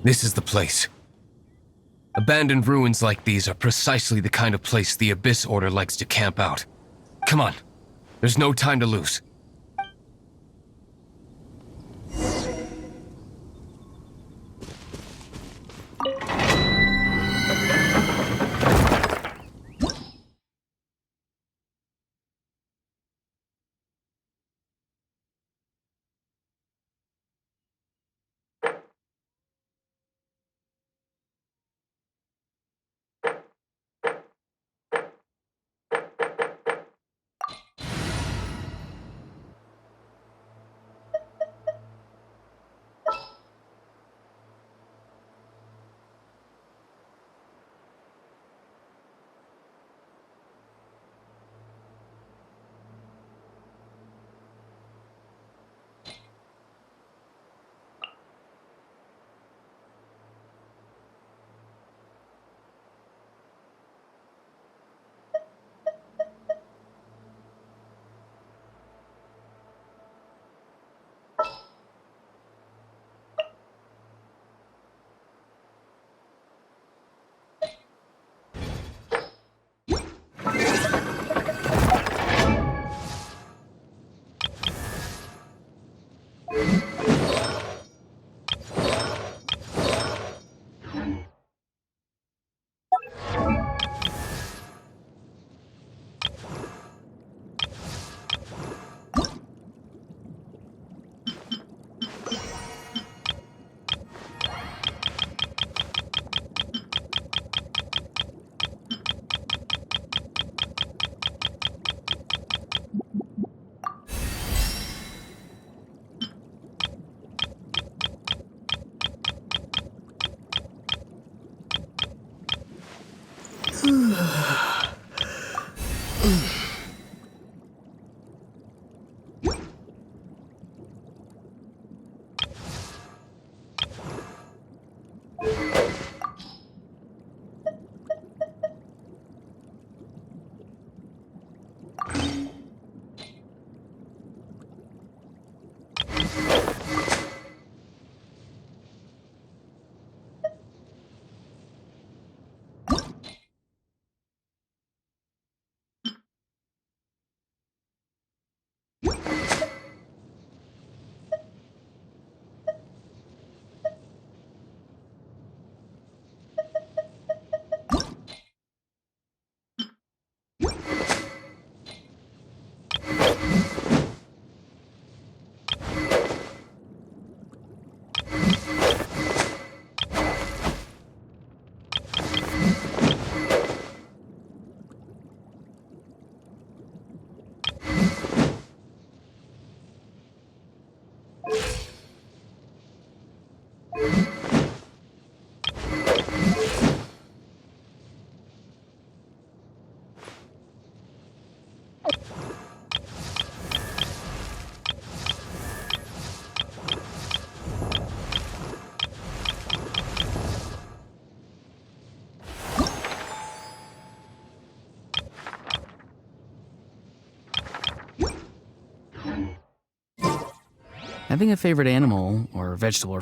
This is the place. Abandoned ruins like these are precisely the kind of place the Abyss Order likes to camp out. Come on. There's no time to lose. Having a favorite animal or vegetable or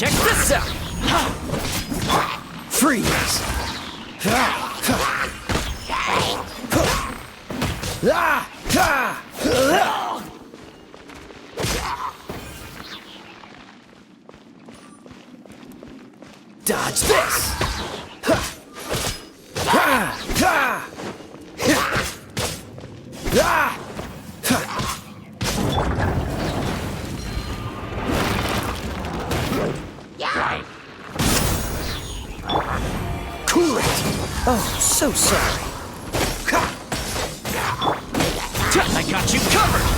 Check this out! Freeze! Dodge this! Cool it! Oh, so sorry. I got you covered!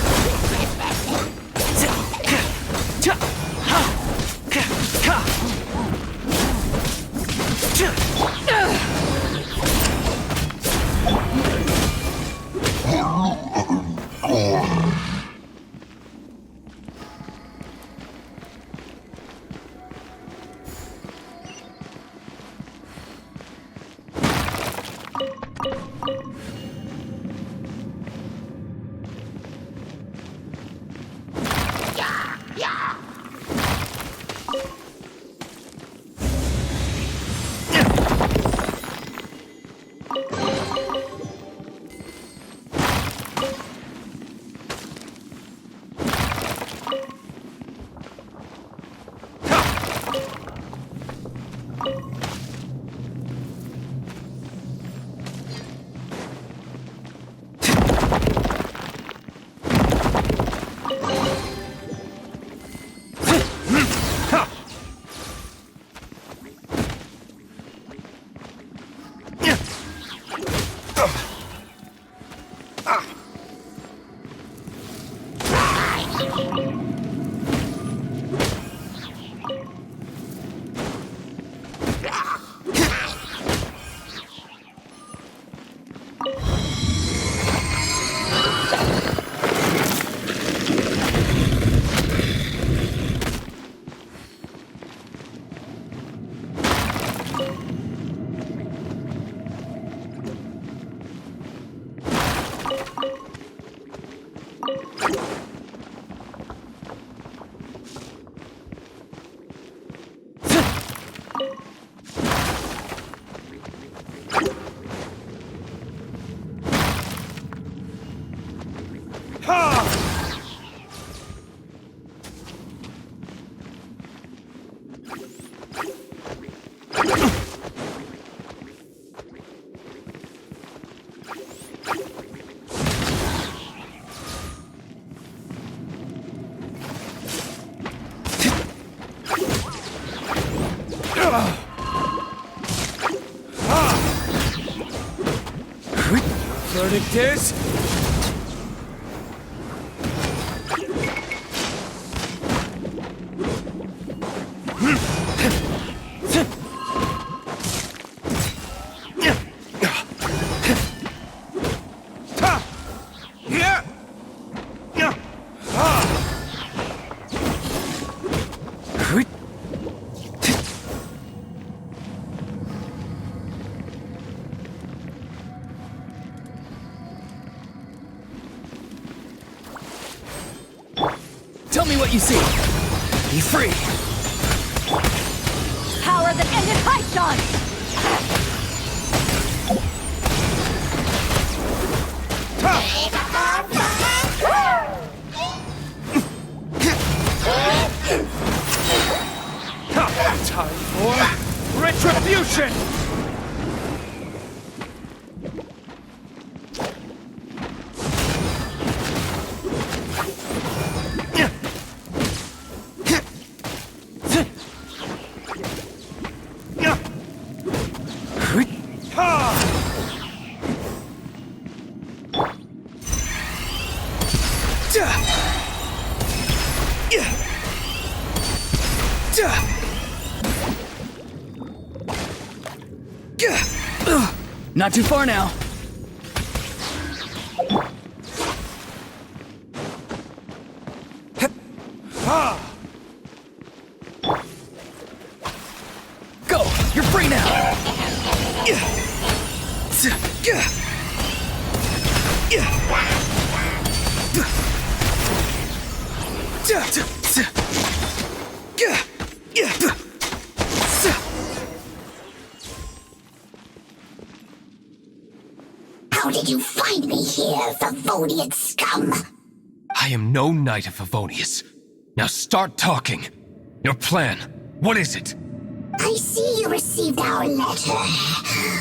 Verdict is... Tell me what you see. Be free. Power that ended Python! Time for retribution! Not too far now. Go! You're free now! How did you find me here, Favonian scum? I am no knight of Favonius. Now start talking. Your plan, what is it? I see you received our letter.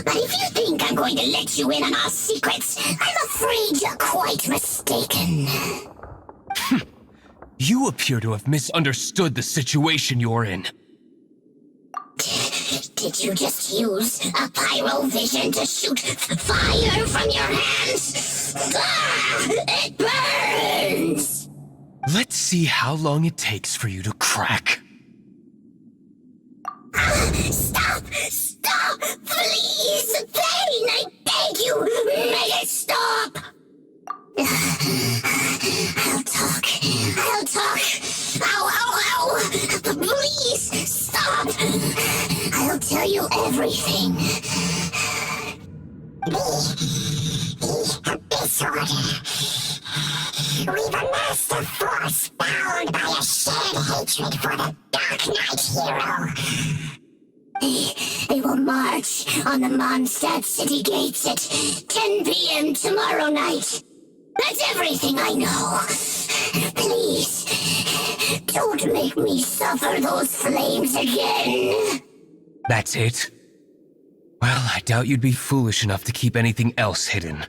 But if you think I'm going to let you in on our secrets, I'm afraid you're quite mistaken. You appear to have misunderstood the situation you're in. Did you just use a pyrovision to shoot fire from your hands? Ah, it burns! Let's see how long it takes for you to crack. Stop! Stop! Please! Pain! I beg you! Make it stop! I'll talk. I'll talk. Ow, ow, ow! Please, stop! I'll tell you everything. The Abyss Order. We've amassed a force bound by a shared hatred for the Dark Knight hero. They will march on the Mondstadt city gates at 10 p.m. tomorrow night. That's everything I know. Please, don't make me suffer those flames again. That's it? Well, I doubt you'd be foolish enough to keep anything else hidden.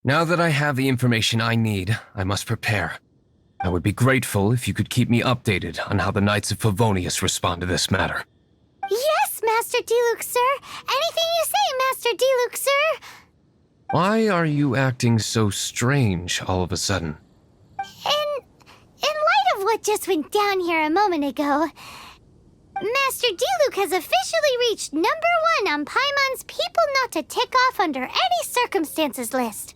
Now that I have the information I need, I must prepare. I would be grateful if you could keep me updated on how the Knights of Favonius respond to this matter. Yes, Master Diluc, sir. Anything you say, Master Diluc, sir. Why are you acting so strange all of a sudden? In light of what just went down here a moment ago, Master Diluc has officially reached #1 on Paimon's people not to tick off under any circumstances list.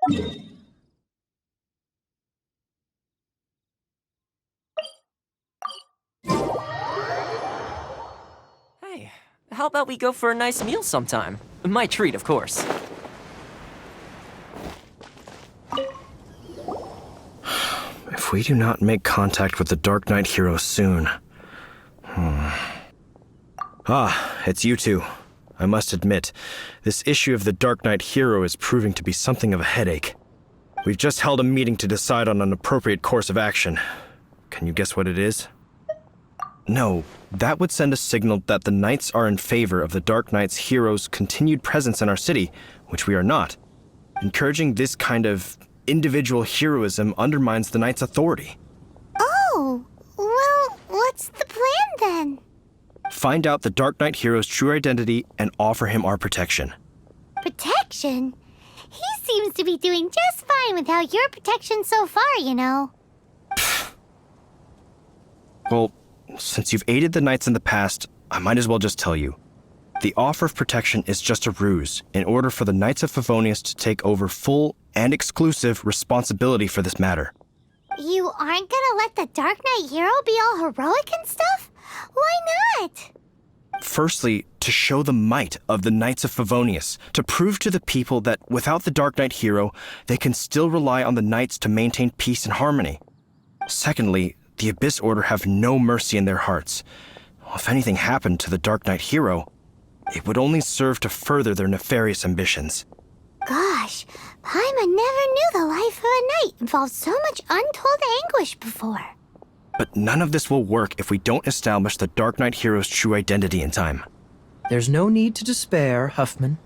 Hey, how about we go for a nice meal sometime? My treat, of course. If we do not make contact with the Dark Knight hero soon... Ah, it's you two. I must admit, this issue of the Dark Knight hero is proving to be something of a headache. We've just held a meeting to decide on an appropriate course of action. Can you guess what it is? No, that would send a signal that the Knights are in favor of the Dark Knight's hero's continued presence in our city, which we are not. Encouraging this kind of individual heroism undermines the Knight's authority. Oh, well, what's the plan then? Find out the Dark Knight hero's true identity and offer him our protection. Protection? He seems to be doing just fine without your protection so far, you know. Well, since you've aided the Knights in the past, I might as well just tell you. The offer of protection is just a ruse in order for the Knights of Favonius to take over full and exclusive responsibility for this matter. You aren't gonna let the Dark Knight hero be all heroic and stuff? Why not? Firstly, to show the might of the Knights of Favonius, to prove to the people that without the Dark Knight hero, they can still rely on the Knights to maintain peace and harmony. Secondly, the Abyss Order have no mercy in their hearts. If anything happened to the Dark Knight hero, it would only serve to further their nefarious ambitions. Gosh, Paimon never knew the life of a knight involved so much untold anguish before. But none of this will work if we don't establish the Dark Knight hero's true identity in time. There's no need to despair, Huffman.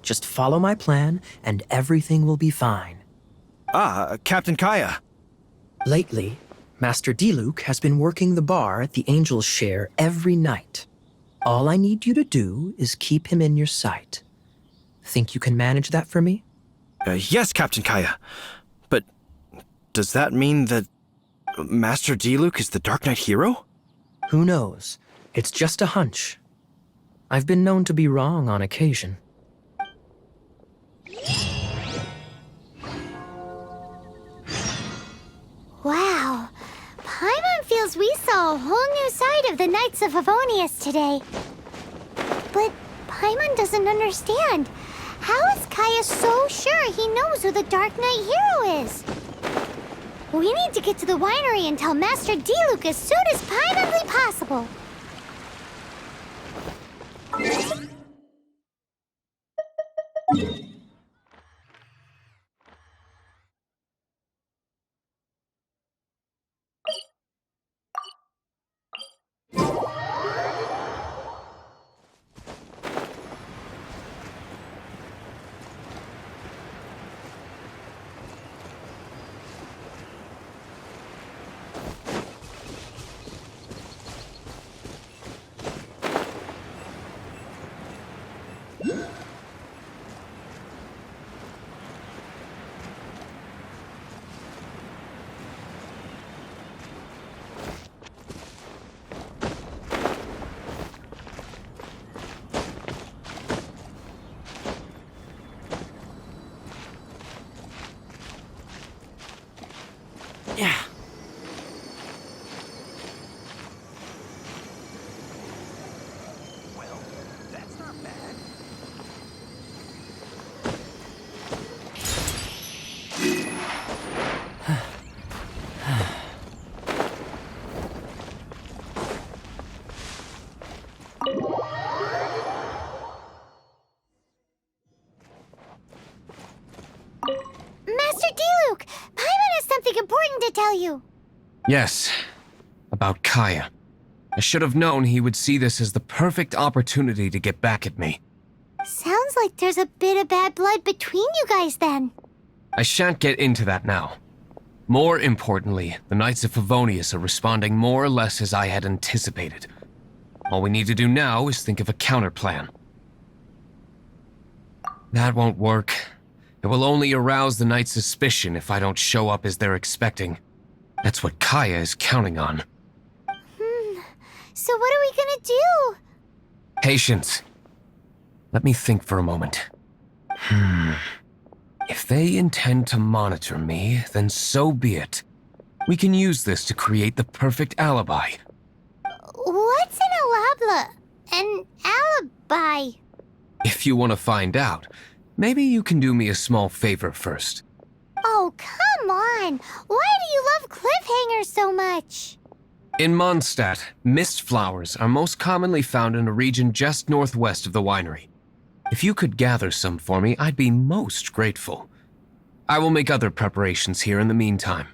Just follow my plan, and everything will be fine. Ah, Captain Kaya. Lately, Master Diluc has been working the bar at the Angel's Share every night. All I need you to do is keep him in your sight. Think you can manage that for me? Yes, Captain Kaya. But does that mean that Master Diluc is the Dark Knight hero? Who knows? It's just a hunch. I've been known to be wrong on occasion. Wow. Paimon feels we saw a whole new side of the Knights of Favonius today. But Paimon doesn't understand. How is Kaya so sure he knows who the Dark Knight hero is? We need to get to the winery and tell Master Diluc as soon as Paimonly possible. Yeah. Well, that's not bad. Master Diluc, Paimon has something important to tell you. Yes, about Kaya. I should have known he would see this as the perfect opportunity to get back at me. Sounds like there's a bit of bad blood between you guys then. I shan't get into that now. More importantly, the Knights of Favonius are responding more or less as I had anticipated. All we need to do now is think of a counterplan. That won't work. It will only arouse the Knights' suspicion if I don't show up as they're expecting. That's what Kaya is counting on. So what are we gonna do? Patience. Let me think for a moment. If they intend to monitor me, then so be it. We can use this to create the perfect alibi. What's an alibi? If you want to find out, maybe you can do me a small favor first. Oh, come on! Why do you love cliffhangers so much? In Mondstadt, mist flowers are most commonly found in a region just northwest of the winery. If you could gather some for me, I'd be most grateful. I will make other preparations here in the meantime.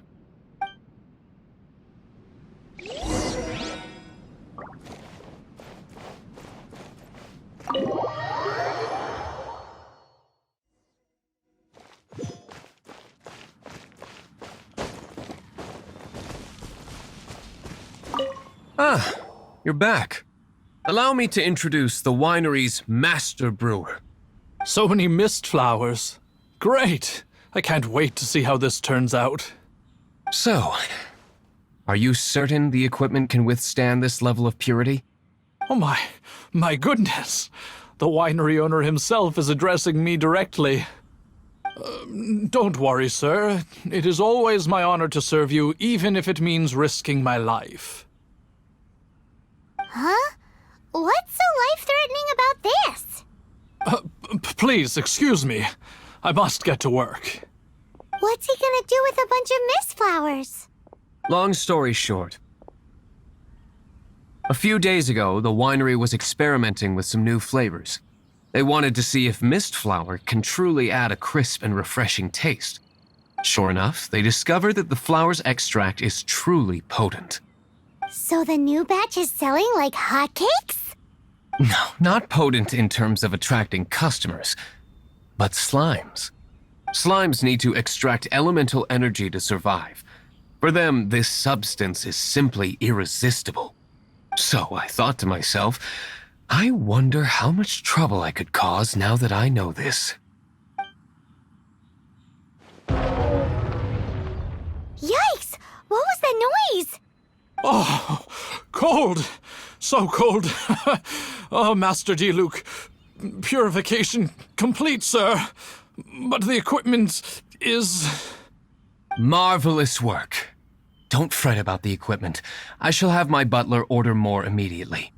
Ah, you're back. Allow me to introduce the winery's master brewer. So many mist flowers. Great! I can't wait to see how this turns out. So, are you certain the equipment can withstand this level of purity? Oh my goodness! The winery owner himself is addressing me directly. Don't worry, sir. It is always my honor to serve you, even if it means risking my life. Huh? What's so life-threatening about this? Please, excuse me. I must get to work. What's he gonna do with a bunch of mist flowers? Long story short. A few days ago, the winery was experimenting with some new flavors. They wanted to see if mist flower can truly add a crisp and refreshing taste. Sure enough, they discovered that the flower's extract is truly potent. So the new batch is selling like hotcakes? No, not potent in terms of attracting customers, but slimes. Slimes need to extract elemental energy to survive. For them, this substance is simply irresistible. So I thought to myself, I wonder how much trouble I could cause now that I know this. Yikes! What was that noise? Oh, cold! So cold! Oh, Master Diluc, purification complete, sir. But the equipment is... Marvelous work. Don't fret about the equipment. I shall have my butler order more immediately.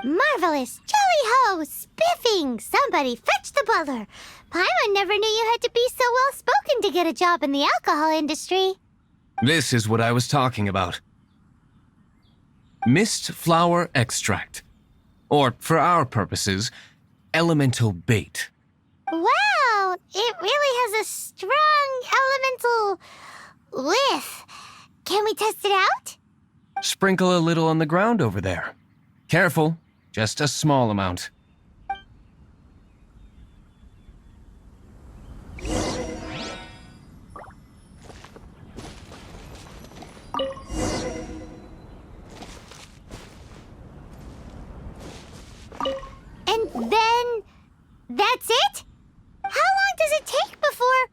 Marvelous! Jolly-ho! Spiffing! Somebody fetch the butler! Paimon never knew you had to be so well-spoken to get a job in the alcohol industry. This is what I was talking about. Mist flower extract. Or, for our purposes, elemental bait. Wow! It really has a strong elemental whiff. Can we test it out? Sprinkle a little on the ground over there. Careful, just a small amount. And then... that's it? How long does it take before...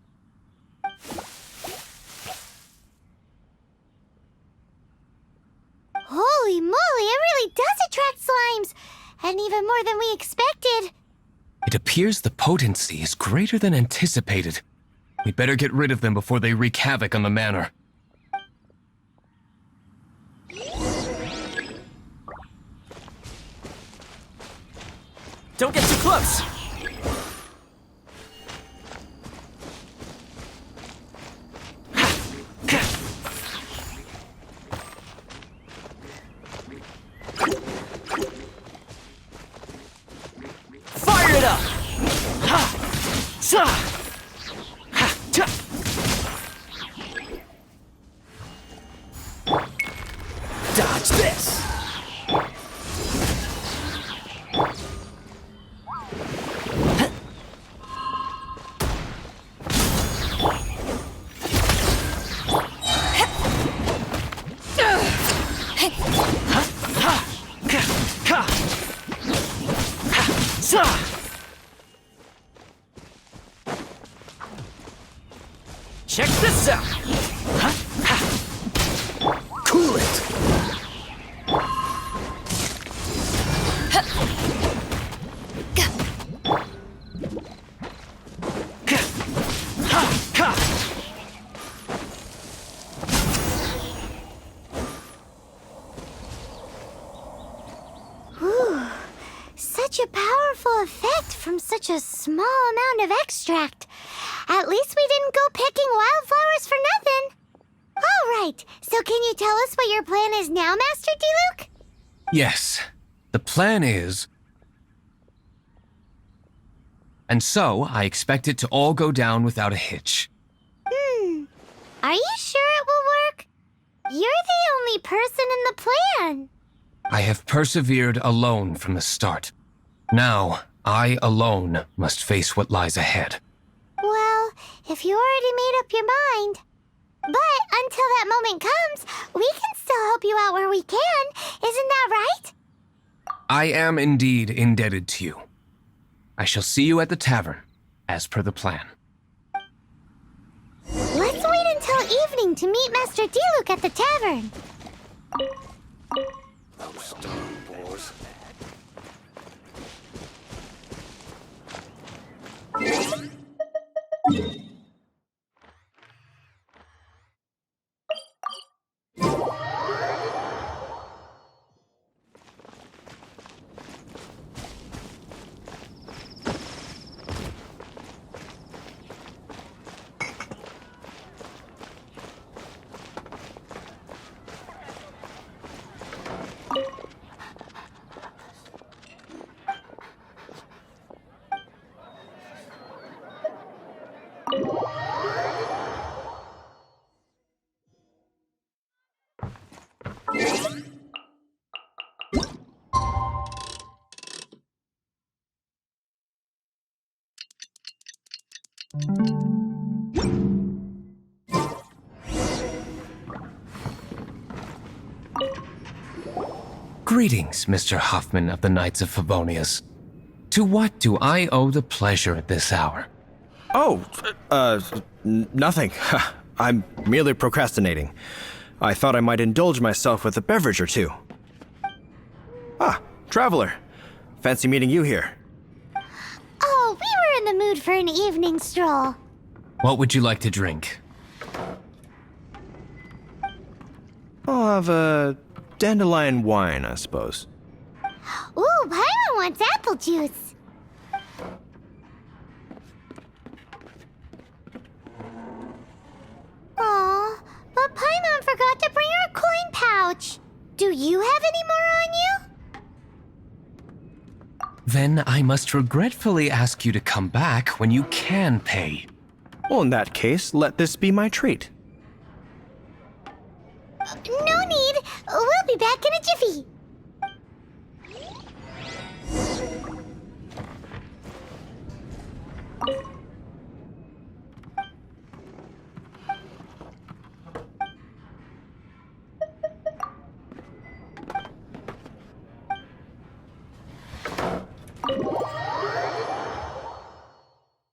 Holy moly, it really does attract slimes! And even more than we expected. It appears the potency is greater than anticipated. We better get rid of them before they wreak havoc on the manor. Don't get too close! Fire it up! Ha! Sa! Ha! Ta! Dodge this! Check this out! Cool it! such a powerful effect from such a small amount of extract. At least we didn't go picking wildflowers for nothing. All right, so can you tell us what your plan is now, Master Diluc? Yes, the plan is... And so, I expect it to all go down without a hitch. Are you sure it will work? You're the only person in the plan. I have persevered alone from the start. Now, I alone must face what lies ahead. Well, if you already made up your mind. But until that moment comes, we can still help you out where we can. Isn't that right? I am indeed indebted to you. I shall see you at the tavern, as per the plan. Let's wait until evening to meet Master Diluc at the tavern. Greetings, Mr. Huffman of the Knights of Favonius. To what do I owe the pleasure at this hour? Oh, nothing. I'm merely procrastinating. I thought I might indulge myself with a beverage or two. Ah, traveler. Fancy meeting you here. Oh, we were in the mood for an evening stroll. What would you like to drink? I'll have a dandelion wine, I suppose. Ooh, Paimon wants apple juice. Aw, but Paimon forgot to bring her coin pouch. Do you have any more on you? Then I must regretfully ask you to come back when you can pay. Well, in that case, let this be my treat. No need. We'll be back in a jiffy.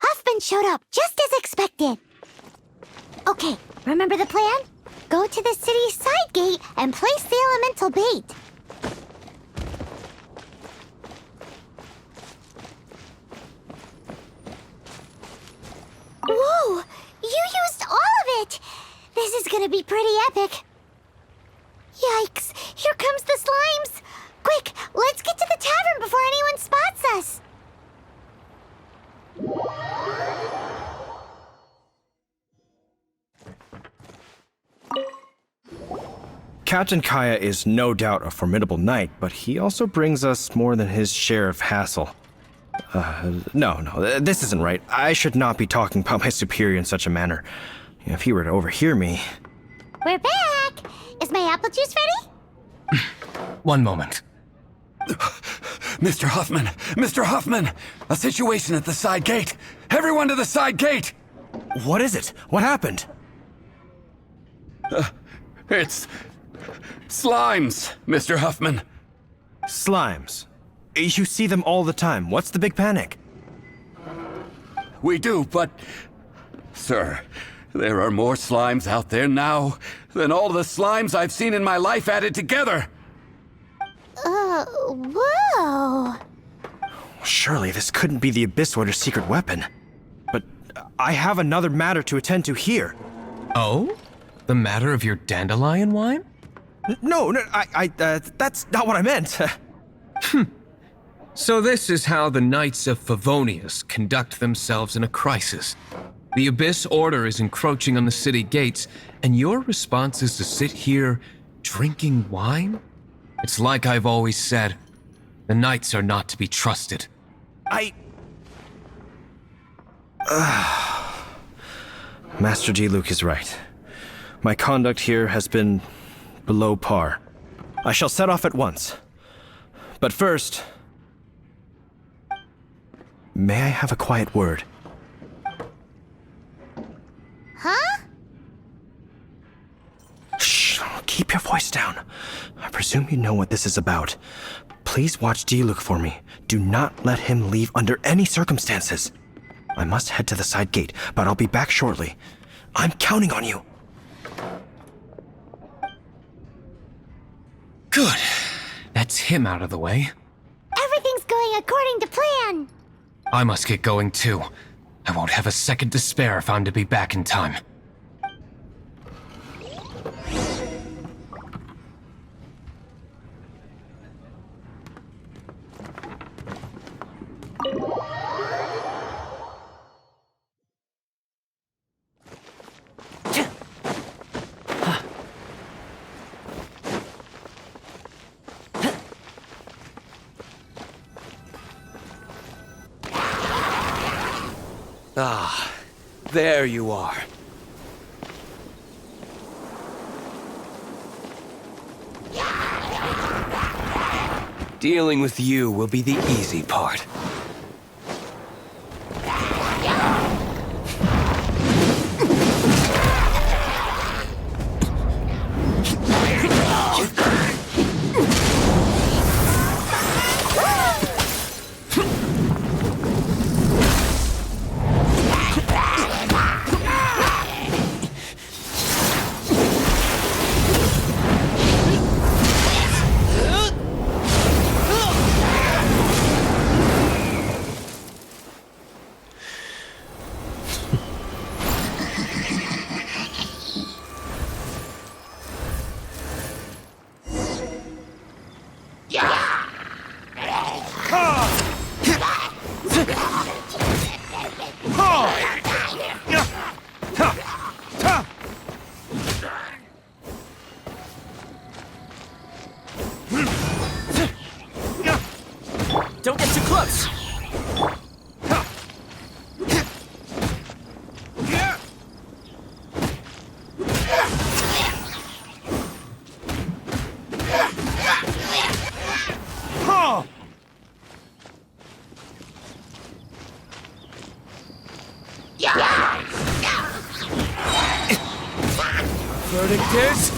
Huffman showed up just as expected. Okay, remember the plan? Go to the city's side gate and place the elemental bait. Whoa! You used all of it! This is gonna be pretty epic. Yikes! Here comes the slimes! Quick, let's get to the tavern before anyone spots us! Captain Kaya is no doubt a formidable knight, but he also brings us more than his share of hassle. No, this isn't right. I should not be talking about my superior in such a manner. If he were to overhear me... We're back! Is my apple juice ready? One moment. Mr. Huffman! Mr. Huffman! A situation at the side gate! Everyone to the side gate! What is it? What happened? It's... slimes, Mr. Huffman. Slimes. You see them all the time. What's the big panic? We do, but... Sir, there are more slimes out there now than all the slimes I've seen in my life added together! Whoa! Surely this couldn't be the Abyss Warder's secret weapon. But I have another matter to attend to here. Oh? The matter of your dandelion wine? No, that's not what I meant. So this is how the Knights of Favonius conduct themselves in a crisis. The Abyss Order is encroaching on the city gates, and your response is to sit here drinking wine? It's like I've always said, the Knights are not to be trusted. Master Diluc is right. My conduct here has been below par. I shall set off at once. But first, may I have a quiet word? Huh? Shh, keep your voice down. I presume you know what this is about. Please watch Diluc for me. Do not let him leave under any circumstances. I must head to the side gate, but I'll be back shortly. I'm counting on you. Good. That's him out of the way. Everything's going according to plan. I must get going too. I won't have a second to spare if I'm to be back in time. Ah, there you are. Dealing with you will be the easy part. Don't get too close! Verdict is...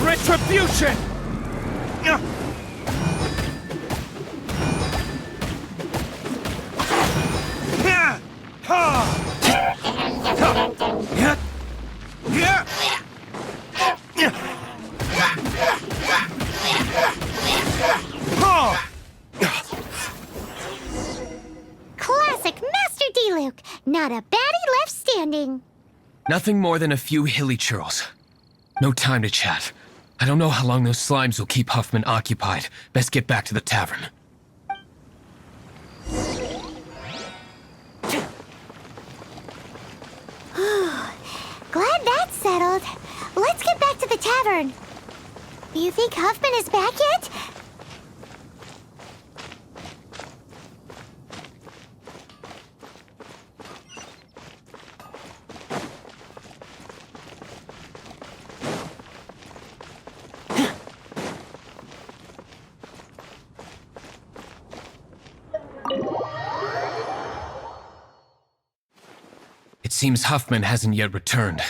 Retribution! Classic Master Diluc. Not a baddie left standing. Nothing more than a few hilly churls. No time to chat. I don't know how long those slimes will keep Huffman occupied. Best get back to the tavern. Glad that's settled. Let's get back to the tavern. You think Huffman is back yet? It seems Huffman hasn't yet returned.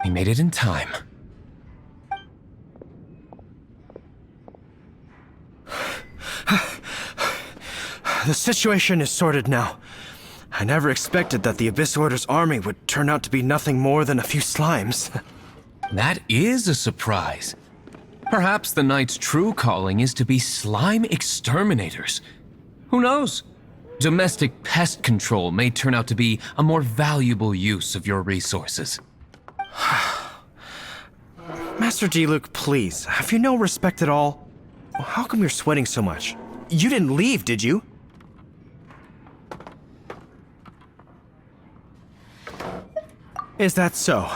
We made it in time. The situation is sorted now. I never expected that the Abyss Order's army would turn out to be nothing more than a few slimes. That is a surprise. Perhaps the Knight's true calling is to be slime exterminators. Who knows? Domestic pest control may turn out to be a more valuable use of your resources. Master Diluc, please, have you no respect at all? How come you're sweating so much? You didn't leave, did you? Is that so?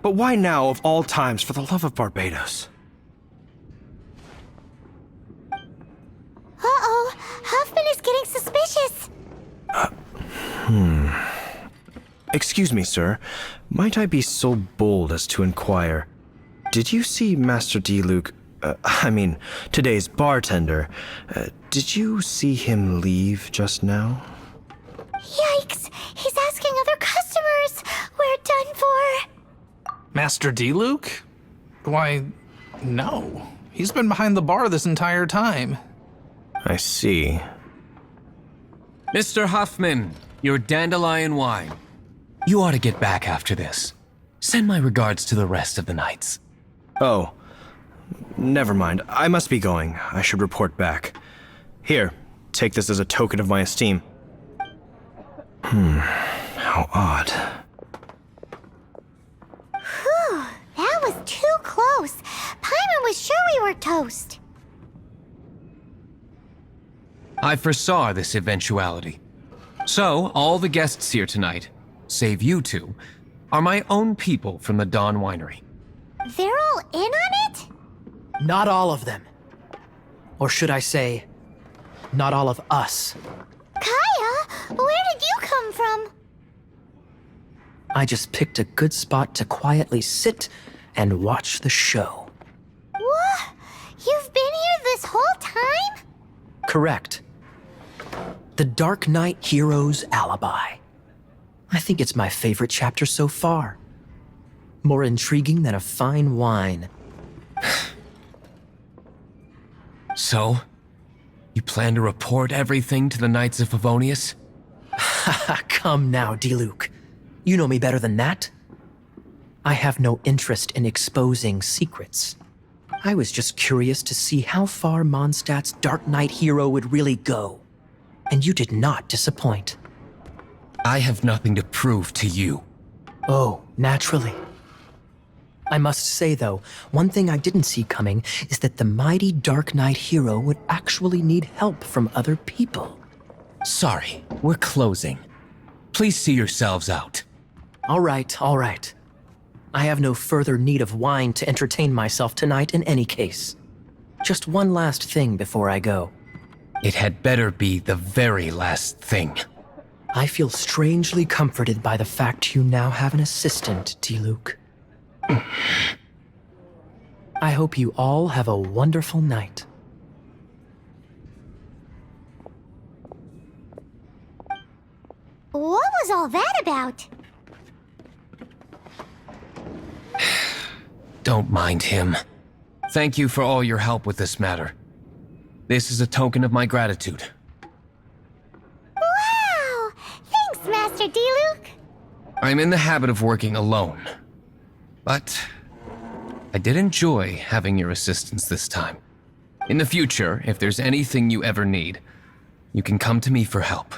But why now, of all times, for the love of Barbados? Uh-oh, Huffman is getting suspicious. Excuse me, sir. Might I be so bold as to inquire, did you see Master Diluc, today's bartender, did you see him leave just now? Yikes, he's asking other customers. We're done for. Master Diluc? Why, no. He's been behind the bar this entire time. I see. Mr. Huffman, your dandelion wine. You ought to get back after this. Send my regards to the rest of the Knights. Oh, never mind. I must be going. I should report back. Here, take this as a token of my esteem. How odd. Whew, that was too close. Paimon was sure we were toast. I foresaw this eventuality. So, all the guests here tonight, save you two, are my own people from the Dawn Winery. They're all in on it? Not all of them. Or should I say, not all of us. Kaya, where did you come from? I just picked a good spot to quietly sit and watch the show. What? You've been here this whole time? Correct. The Dark Knight Hero's Alibi. I think it's my favorite chapter so far. More intriguing than a fine wine. So, you plan to report everything to the Knights of Favonius? Come now, Diluc. You know me better than that. I have no interest in exposing secrets. I was just curious to see how far Mondstadt's Dark Knight hero would really go. And you did not disappoint. I have nothing to prove to you. Oh, naturally. I must say, though, one thing I didn't see coming is that the mighty Dark Knight hero would actually need help from other people. Sorry, we're closing. Please see yourselves out. All right, all right. I have no further need of wine to entertain myself tonight in any case. Just one last thing before I go. It had better be the very last thing. I feel strangely comforted by the fact you now have an assistant, Diluc. I hope you all have a wonderful night. What was all that about? Don't mind him. Thank you for all your help with this matter. This is a token of my gratitude. Wow! Thanks, Master Diluc. I'm in the habit of working alone. But I did enjoy having your assistance this time. In the future, if there's anything you ever need, you can come to me for help.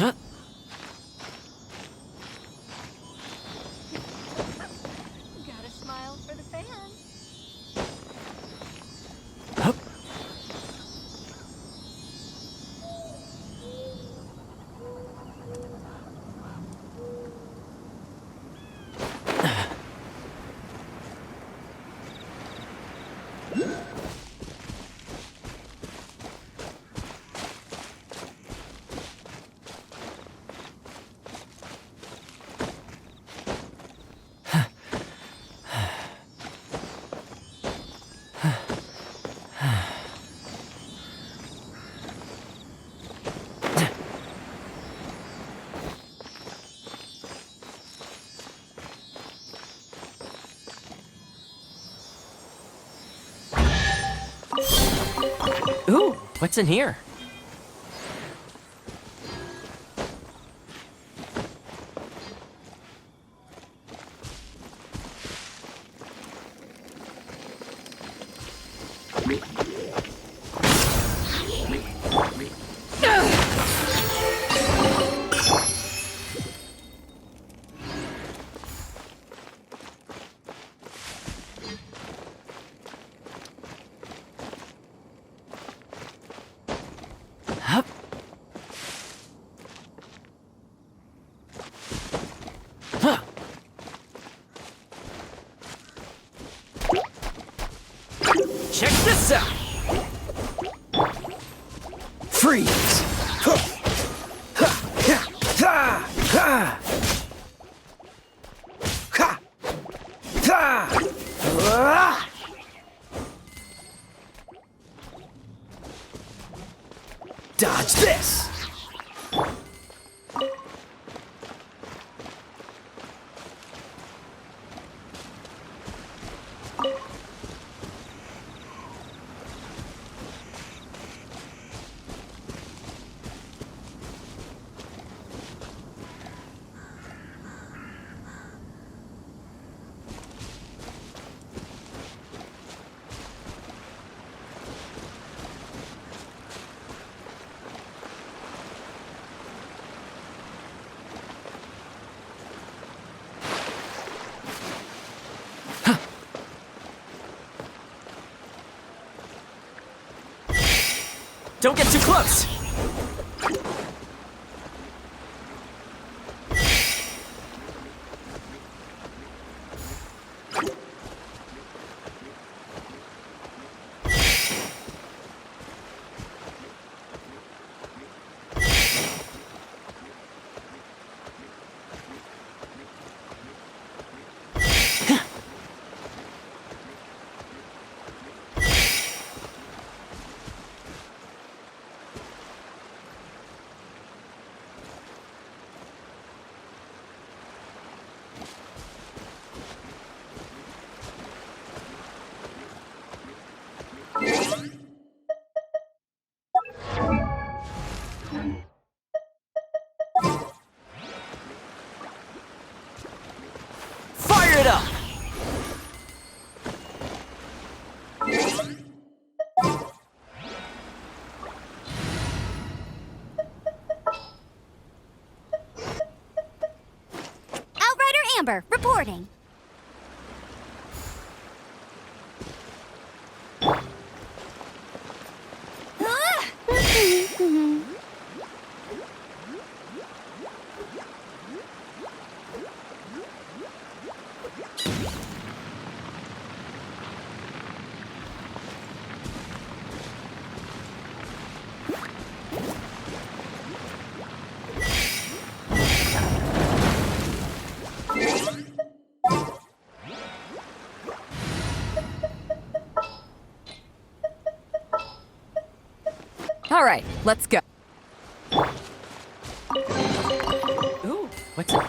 Got a smile for the fans. Ooh, what's in here? Freeze! Dodge this! Don't get too close! Fire it up! Outrider Amber, reporting. All right, let's go. Ooh, what's it?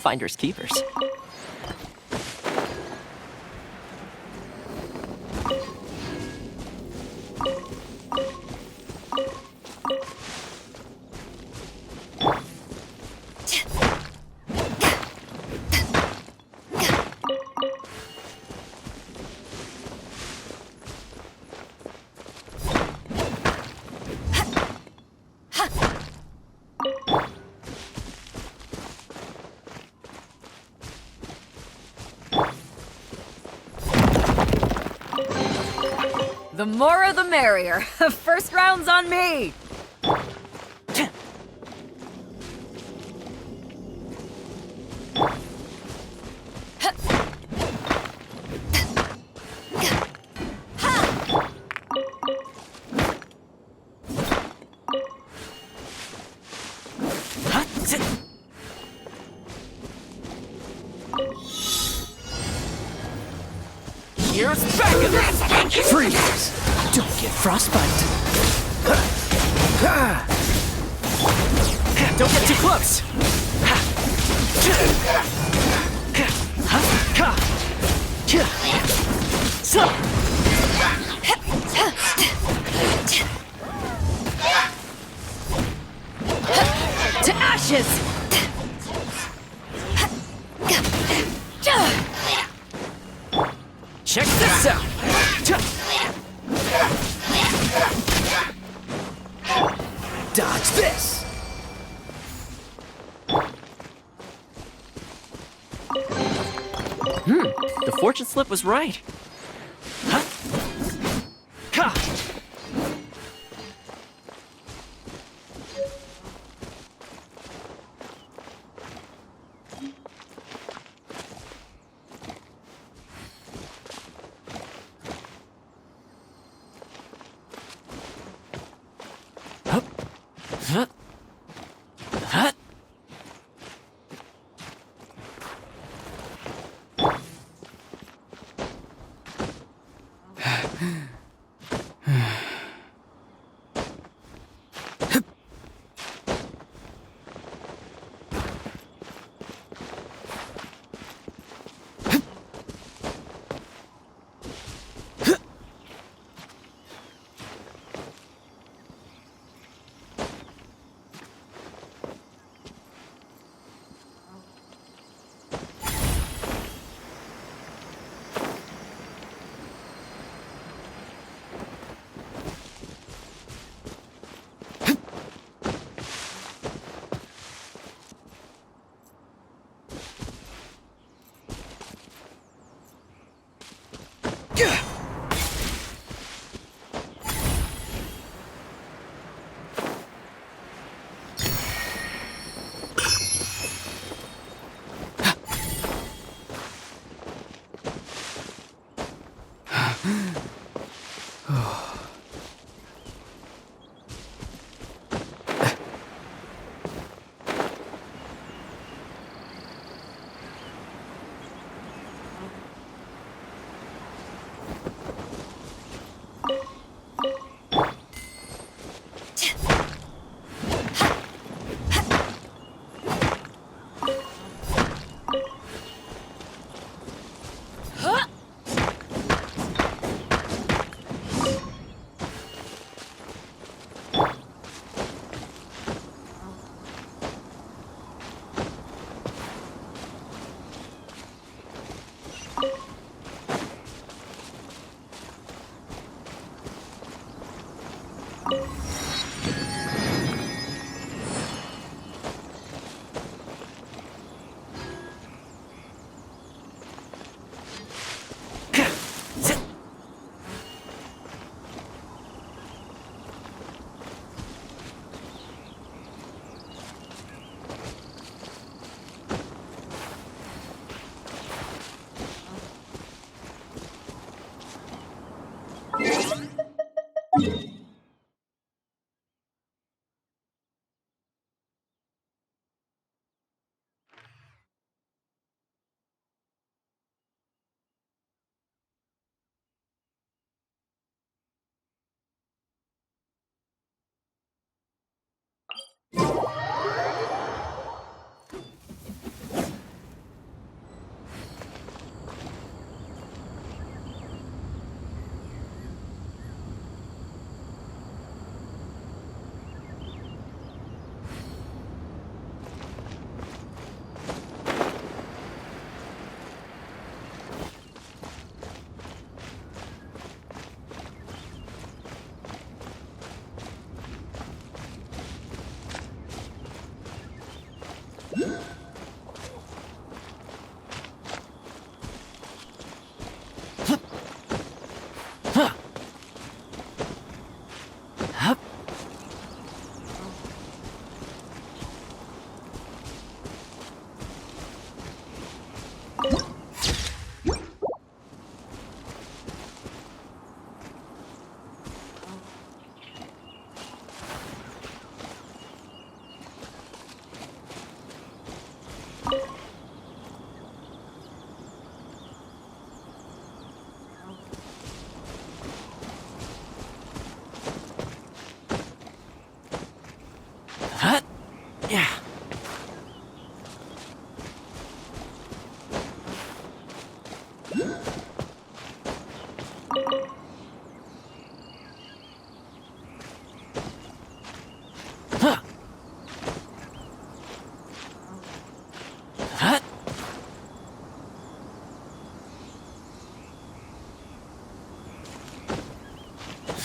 Finders keepers. The more the merrier. First round's on me. Here's back of it! Freeze! Don't get frostbite. Don't get too close! To ashes! Check this out! Dodge this! The fortune slip was right.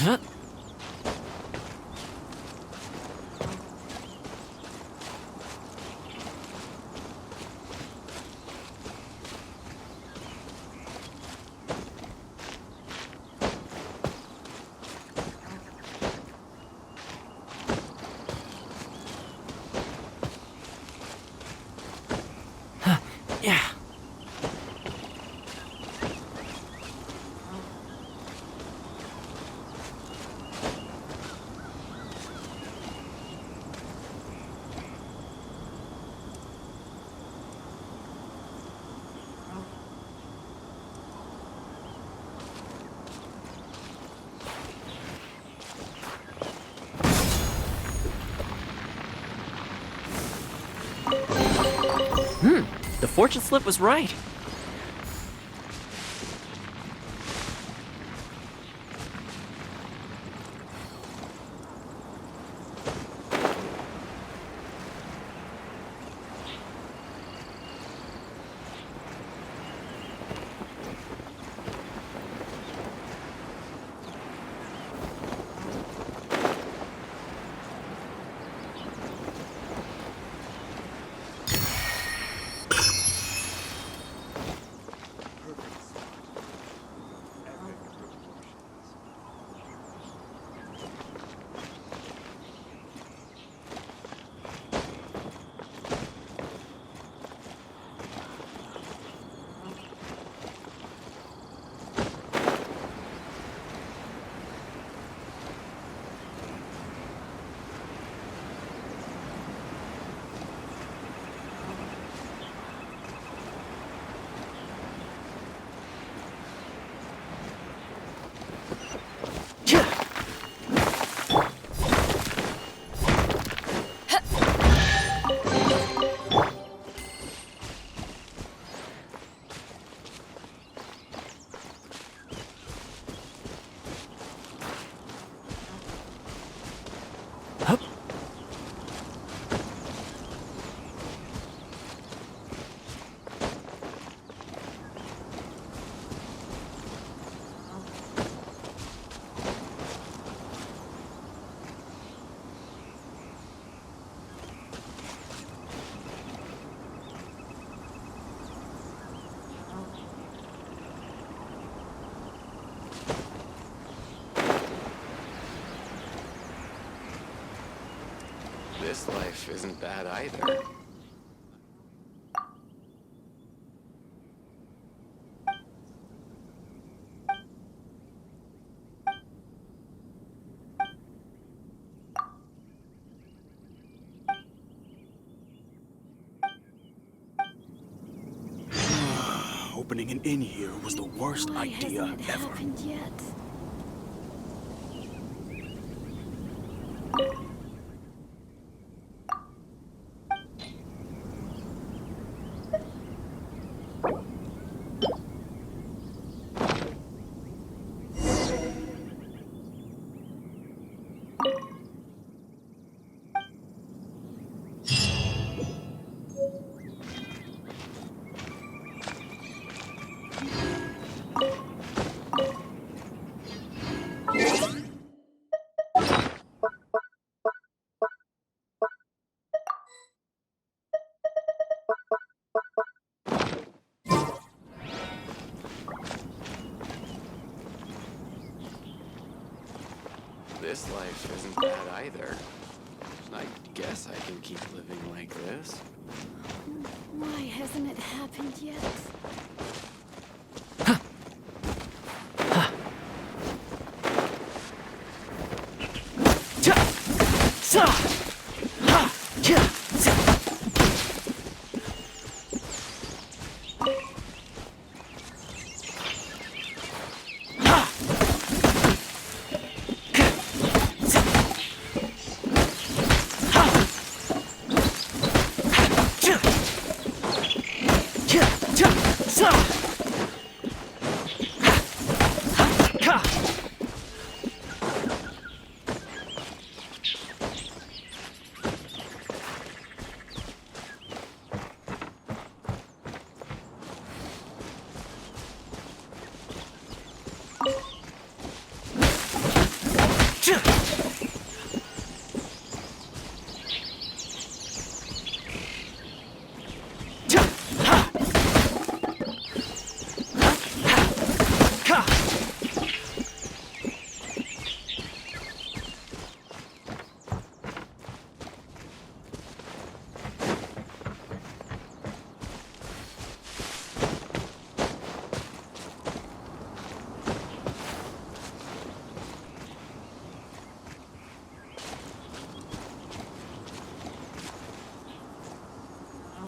Yeah. The fortune slip was right. This life isn't bad either. Opening an inn here was the worst idea Hasn't it ever. happened yet? This life isn't bad either. I guess I can keep living like this. Why hasn't it happened yet?